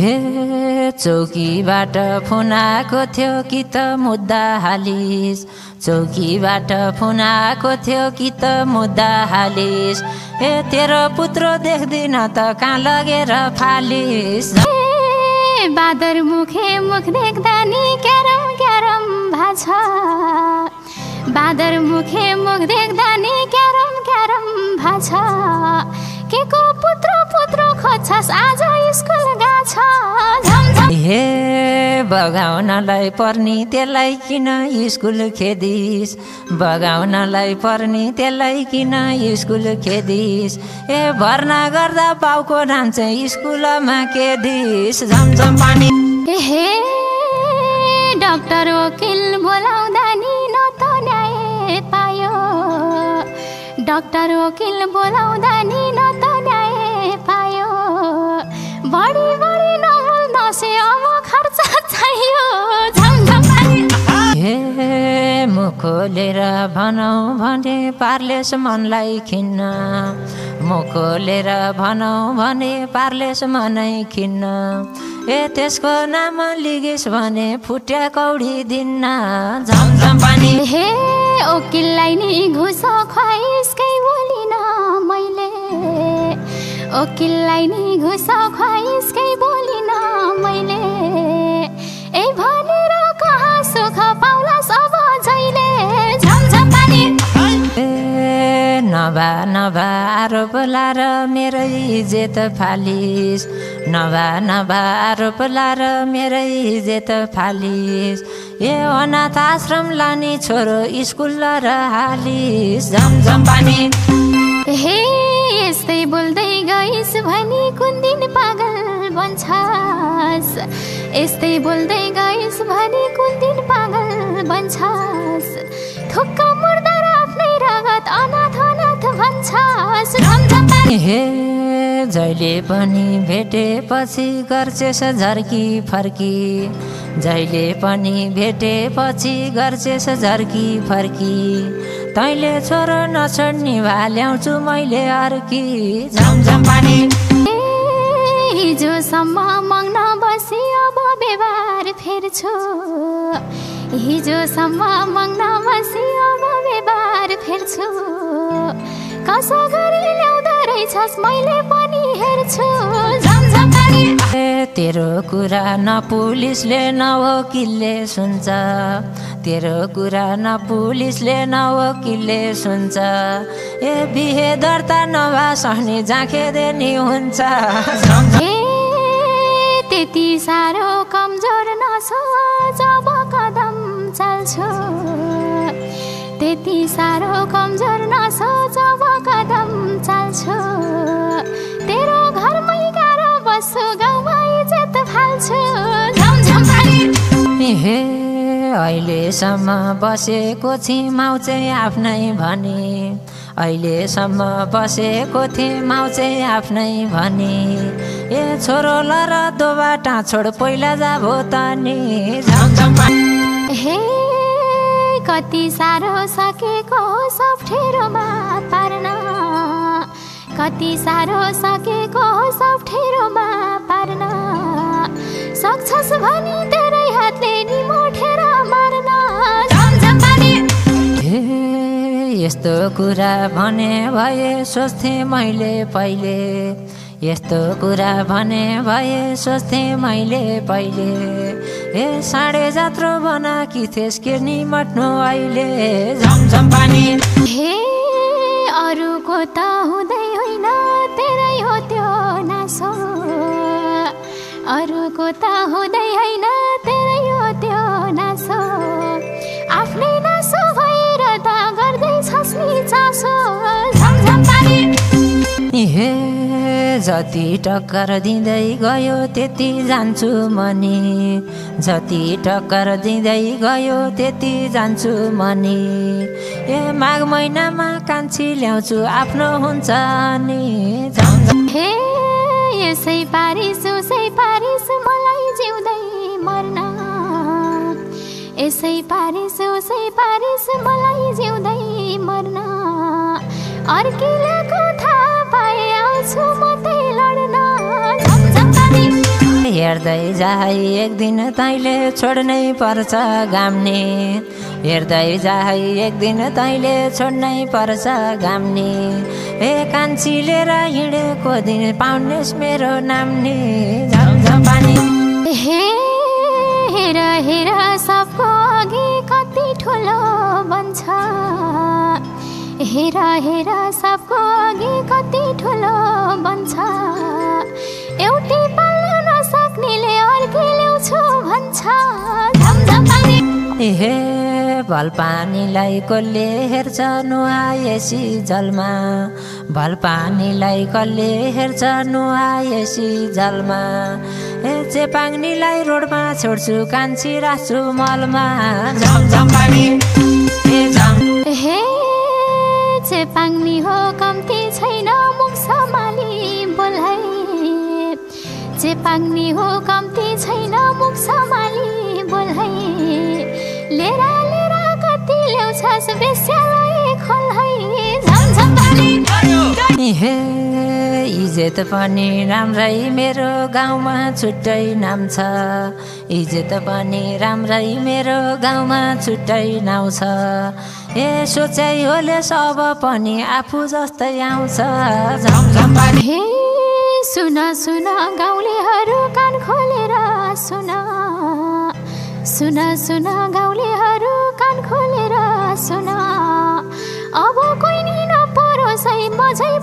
हे चौकीबाट फोन आएको थियो कि त मुद्दा हालिस, चौकीबाट फोन आएको थियो कि त मुद्दा हालिस। हे तेरो पुत्रो देख्दिन त कहाँ लगेर फालिस। बादर मुखे मुख देख्दा नि क्यारम क्यारम भाछ, बादर मुखे मुख देख्दा नि क्यारम क्यारम भाछ। के को पुत्रो पुत्रो खोज्छस् आज स्कुल गाछ। हे बगाउनलाई पर्नी त्यसलाई किन स्कुल खेदिस, बगाउनलाई पर्नी त्यसलाई किन स्कुल खेदिस। ए भर्ना गर्दा बाउको नाम चाहिँ स्कुलमा के दिस। झमझम पानी हे डाक्टर वकिल बोलाउँदा नि न त न्याय पायो, डाक्टर वकिल बोलाउँदा नि न त न्याय पायो। बढी बढी नबोल नसे अब खर्च चाहियो। झमझम पानी हे मुख खोलेर भनौ भने पार्लेस मनलाई खिन्न, मुख खोलेर भनौ भने पार्लेस मनै खिन्न। ए त्यसको नाम लिगिस भने फुट्या कौडी दिन्न। झमझम पानी हे वकिललाई नि घुस खुवाइसकै बोलिन मैले, वकिललाई नि घुस खुवाइसकै बोलिन मैले। ए भनेर कहाँ सुख पाउलास अब जहिले। झमझम पानी नभा नभा आरोप लाएर मेरै इज्जत फालिस, नभा नभा आरोप लाएर मेरै इज्जत फालिस। ए अनाथ आश्रम लाने छोरो स्कुल र हालिस। झमझम पानी हे यस्तै बोल्दै गइस भनी कुन दिन पागल बन्छस्, यस्तै बोल्दै गइस भनी कुन दिन पागल बन्छस्। थुक्क मुर्दा र आफ्नै रगत अनाथ अनाथ भन्छस्। झमझम पानी हे जहिले पनि भेटेपछि गर्छेस झर्की फर्की, जहिले पनि भेटेपछि गर्छेस झर्की फर्की। तैँले छोरो नछोड्ने भए ल्याउँछु मैले अर्की। झमझम पानी हिजोसम्म मग्न बसी अब व्यवहार फेर्छु, हिजोसम्म मग्न बसी अब व्यवहार फेर्छु। कसो गरी ल्याउँदो रहेछस् मैले पनि हेर्छु। झमझम पानी तेरो कुरा न पुलिसले न वकिलले सुन्छ, तेरो कुरा न पुलिसले न वकिलले सुन्छ। ए बिहे दर्ता नभए सहने जाँखेदेनी हुन्छ। त्यति साह्रो कमजोर नसोच जब कदम चाल्छु, त्यति साह्रो कमजोर नसोच जब कदम चाल्छु। तेरो घरमै गाह्रो बस्छु गाउँमा इज्जत फाल्छु। झमझम पानी हे अहिलेसम्म बसेको छिमाउ चाहिँ आफ्नै भने, अहिलेसम्म बसेको थिएँ माउ चाहिँ आफ्नै भने। ए छोरो ल र दोबाटा छोड पहिला जाबो त नि। झमझम हे कति साह्रो सकेको सब ठेरोमा पार्न, कति साह्रो सकेको सब ठेरोमा पार्न। सक्छस् भनी तेरै हातले नि मोठेर मार्न। झमझम पानी यस्तो कुरा भने भए सोच्थेँ मैले पहिले, यस्तो कुरा भने भए सोच्थेँ मैले पहिले। ए साँढे जात्रो बनाकी थिएस् के निमट्नु अहिले। झमझम पानी हे अरूको त हुँदै होइन तेरै हो त्यो नासो, अरूको त हुँदै होइन तेरै हो त्यो नासो। आफ्नै नासो भएर त गर्दैछस् नि चासो। झमझम पानी हे जति टक्कर दिँदै गयो त्यति जान्छु मनी, जति टक्कर दिँदै गयो त्यति जान्छु मनी। ए माघ महिनामा कान्छी ल्याउँछु आफ्नो हुन्छ नि। हे यसै पारिस उसै पारिस मलाई जिउँदै मर्न, यसै पारिस उसै पारिस मलाई जिउँदै मर्न। अर्किलेको थाहा पाए आउँछु म त्यही लड्न। झमझम पानी हेर्दै जाई एक दिन तैँले छोड्नै पर्छ गाम्ने हेर्दै जाई एक दिन तैँले छोड्नै पर्छ गाम्ने हे कान्छी लिएर हिँडेको दिन पाउनेस् मेरो नाम्ने झमझम पानी हेर हेर सबको अघि कति ठुलो बन्छ हेर हेर सबको अघि कति ठुलो बन्छ एउटै पाल्न नसक्नेले अर्कै ल्याउँछु भन्छ झमझम पानी हे भल पानीलाई कसले हेर्छ नुहाएसी जलमा भल पानीलाई कसले हेर्छ नुहाएसी जलमा हे चेपाङ्नीलाई रोडमा छोड्छु कान्छी राख्छु मलमा झमझम पानी हे चेपाङ्नी हो कम्ती छैन मुख सम्हाली बोलाइ चेपाङ्नी हो कम्ती छैन मुख सम्हाली बोलाइ लिएर लिएर कति ल्याउँछस् बेस्यालाई खोलाई झमझम पानी हे इज्जत पनि राम्रै मेरो गाउँमा छुट्टै नाम छ इज्जत पनि राम्रै मेरो गाउँमा छुट्टै नाउँ छ ए सोचाइ होले सब पनि आफू जस्तै आउँछ झमझम पानी हे सुन सुन गाउँलेहरू कान खोलेर सुन सुन सुन गाउँलेहरू कान खोलेर सुन अब कोही नि नपरोस् है मझै